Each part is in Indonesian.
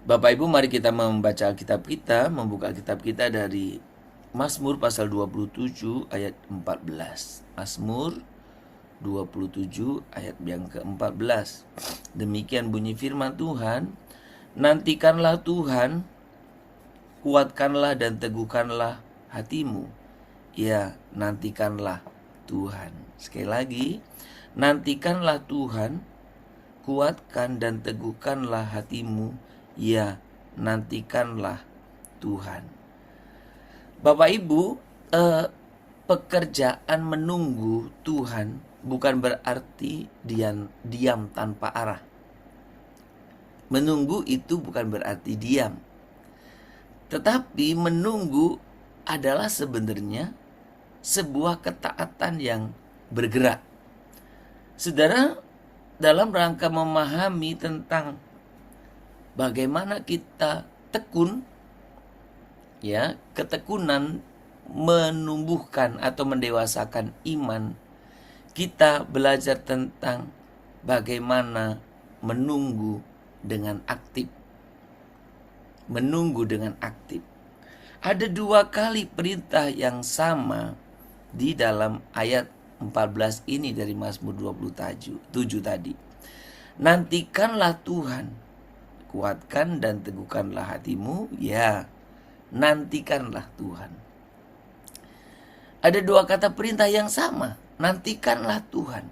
Bapak Ibu, mari kita membaca Alkitab kita, membuka Alkitab kita dari Mazmur pasal 27 ayat 14. Mazmur 27 ayat yang ke-14. Demikian bunyi firman Tuhan, nantikanlah Tuhan, kuatkanlah dan teguhkanlah hatimu. Ya, nantikanlah Tuhan. Sekali lagi, nantikanlah Tuhan, kuatkan dan teguhkanlah hatimu. Ya, nantikanlah Tuhan. Bapak Ibu, pekerjaan menunggu Tuhan bukan berarti diam tanpa arah. Menunggu itu bukan berarti diam. Tetapi menunggu adalah sebenarnya sebuah ketaatan yang bergerak. Saudara, dalam rangka memahami tentang bagaimana kita tekun, ya, ketekunan menumbuhkan atau mendewasakan iman, kita belajar tentang bagaimana menunggu dengan aktif. Menunggu dengan aktif. Ada dua kali perintah yang sama di dalam ayat 14 ini dari Mazmur 27 tadi. Nantikanlah Tuhan, kuatkan dan teguhkanlah hatimu. Ya, nantikanlah Tuhan. Ada dua kata perintah yang sama. Nantikanlah Tuhan.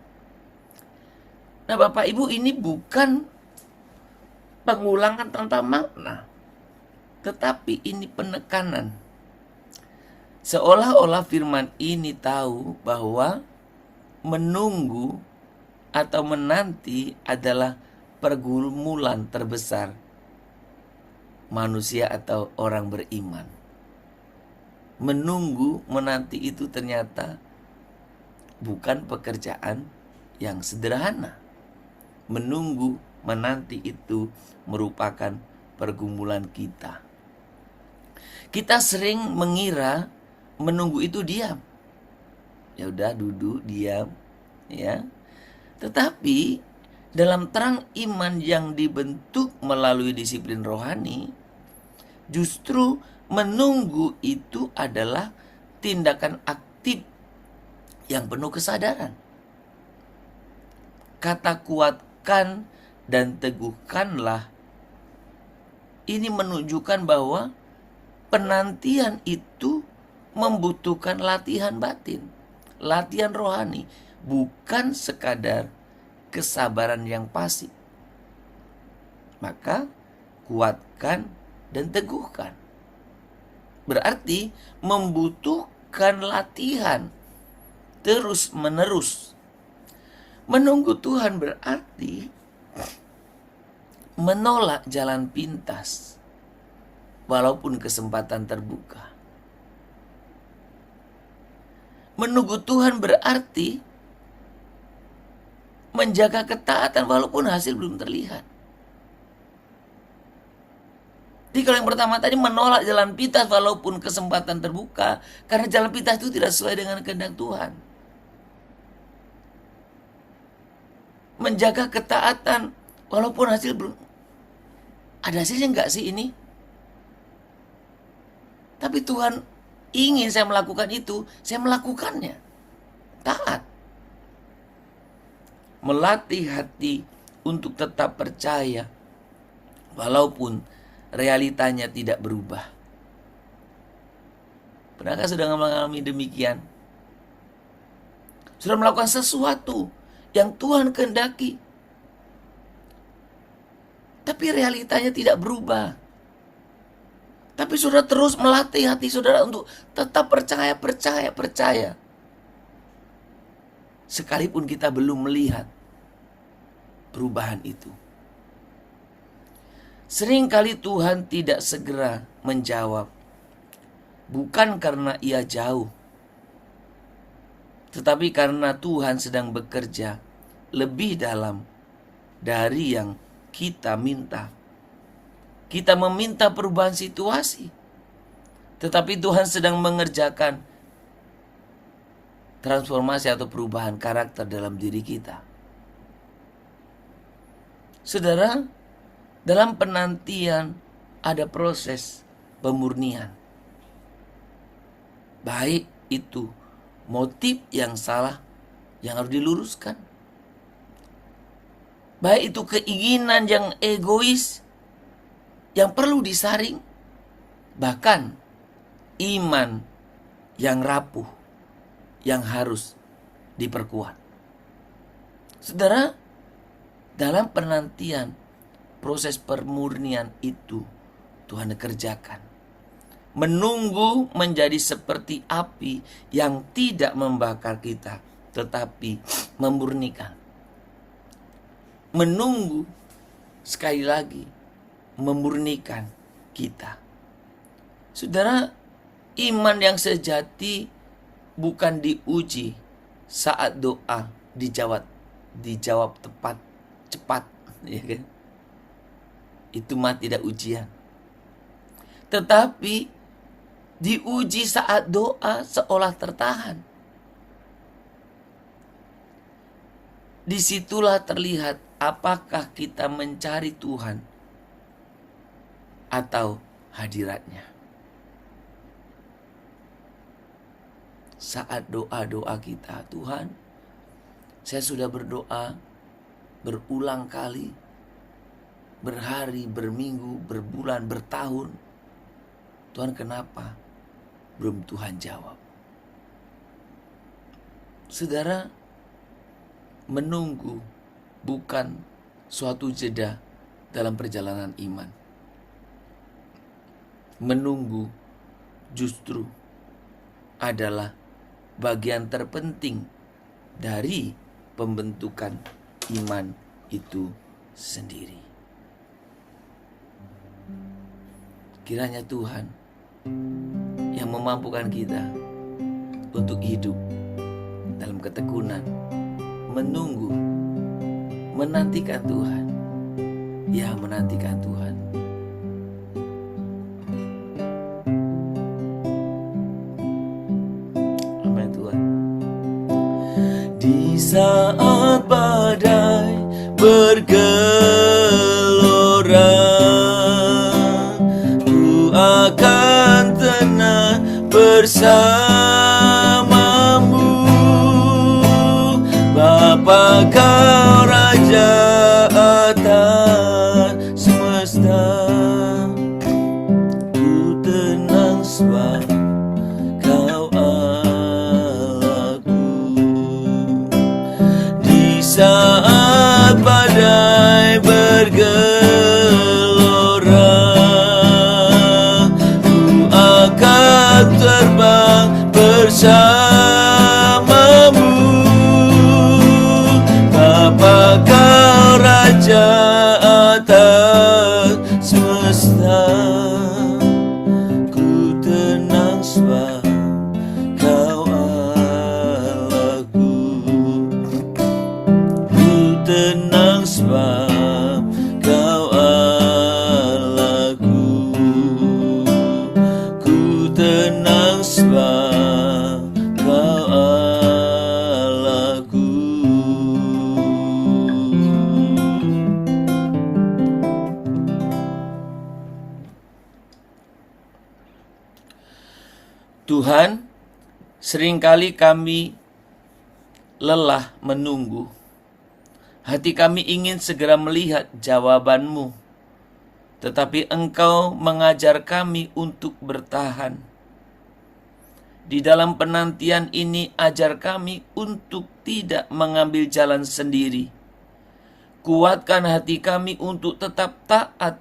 Nah, Bapak Ibu, ini bukan pengulangan tanpa makna, tetapi ini penekanan. Seolah-olah firman ini tahu bahwa menunggu atau menanti adalah pergumulan terbesar manusia atau orang beriman. Menunggu, menanti itu ternyata bukan pekerjaan yang sederhana. Menunggu, menanti itu merupakan pergumulan kita. Kita sering mengira menunggu itu diam. Ya udah, duduk, diam, ya. Tetapi dalam terang iman yang dibentuk melalui disiplin rohani, justru menunggu itu adalah tindakan aktif yang penuh kesadaran. Kata kuatkan dan teguhkanlah ini menunjukkan bahwa penantian itu membutuhkan latihan batin, latihan rohani, bukan sekadar kesabaran yang pasif. Maka kuatkan dan teguhkan berarti membutuhkan latihan terus menerus. Menunggu Tuhan berarti menolak jalan pintas walaupun kesempatan terbuka. Menunggu Tuhan berarti menjaga ketaatan walaupun hasil belum terlihat. Jadi kalau yang pertama tadi menolak jalan pintas walaupun kesempatan terbuka, karena jalan pintas itu tidak sesuai dengan kehendak Tuhan. Menjaga ketaatan walaupun hasil belum ada hasilnya, enggak sih ini? Tapi Tuhan ingin saya melakukan itu, saya melakukannya. Taat. Melatih hati untuk tetap percaya walaupun realitanya tidak berubah. Pernahkah sudah mengalami demikian? Sudah melakukan sesuatu yang Tuhan kehendaki, tapi realitanya tidak berubah. Tapi saudara terus melatih hati saudara untuk tetap percaya. Sekalipun kita belum melihat perubahan itu. Seringkali Tuhan tidak segera menjawab, bukan karena ia jauh, tetapi karena Tuhan sedang bekerja lebih dalam dari yang kita minta. Kita meminta perubahan situasi, tetapi Tuhan sedang mengerjakan transformasi atau perubahan karakter dalam diri kita. Saudara, Dalam penantian ada proses pemurnian. Baik itu motif yang salah yang harus diluruskan. Baik itu keinginan yang egois yang perlu disaring. Bahkan iman yang rapuh yang harus diperkuat. Saudara, dalam penantian proses pemurnian itu Tuhan kerjakan. Menunggu menjadi seperti api yang tidak membakar kita, tetapi memurnikan. Menunggu, sekali lagi, memurnikan kita. Saudara, iman yang sejati bukan diuji saat doa dijawab tepat, cepat, ya kan? Itu mah tidak ujian. Tetapi diuji saat doa seolah tertahan. Disitulah terlihat apakah kita mencari Tuhan atau hadiratnya. Saat doa-doa kita, Tuhan, saya sudah berdoa berulang kali, berhari, berminggu, berbulan, bertahun. Tuhan, kenapa belum Tuhan jawab? Saudara, menunggu bukan suatu jeda dalam perjalanan iman. Menunggu justru adalah bagian terpenting dari pembentukan iman itu sendiri. Kiranya Tuhan yang memampukan kita untuk hidup dalam ketekunan, menunggu, menantikan Tuhan. Ya, menantikan Tuhan. Amin Tuhan. Di saat badai bergelora, ku akan tenang bersamamu. Bapa, Kau Raja atas semesta, ku tenang sebab Kau Allahku. Di saat badai bergelora, ku akan terbang bersamamu. Bapa, Kau Raja atas semesta, ku tenang sebab Kau Allahku. Ku tenang sebab Kau Allahku. Ku tenang sebab Kau Allahku. Tuhan, seringkali kami lelah menunggu. Hati kami ingin segera melihat jawaban-Mu, tetapi Engkau mengajar kami untuk bertahan. Di dalam penantian ini, ajar kami untuk tidak mengambil jalan sendiri. Kuatkan hati kami untuk tetap taat.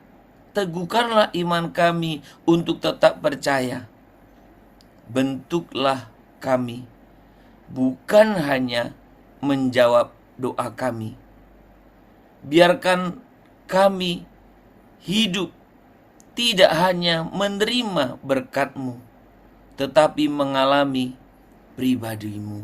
Teguhkanlah iman kami untuk tetap percaya. Bentuklah kami, bukan hanya menjawab doa kami. Biarkan kami hidup tidak hanya menerima berkat-Mu, tetapi mengalami pribadi-Mu.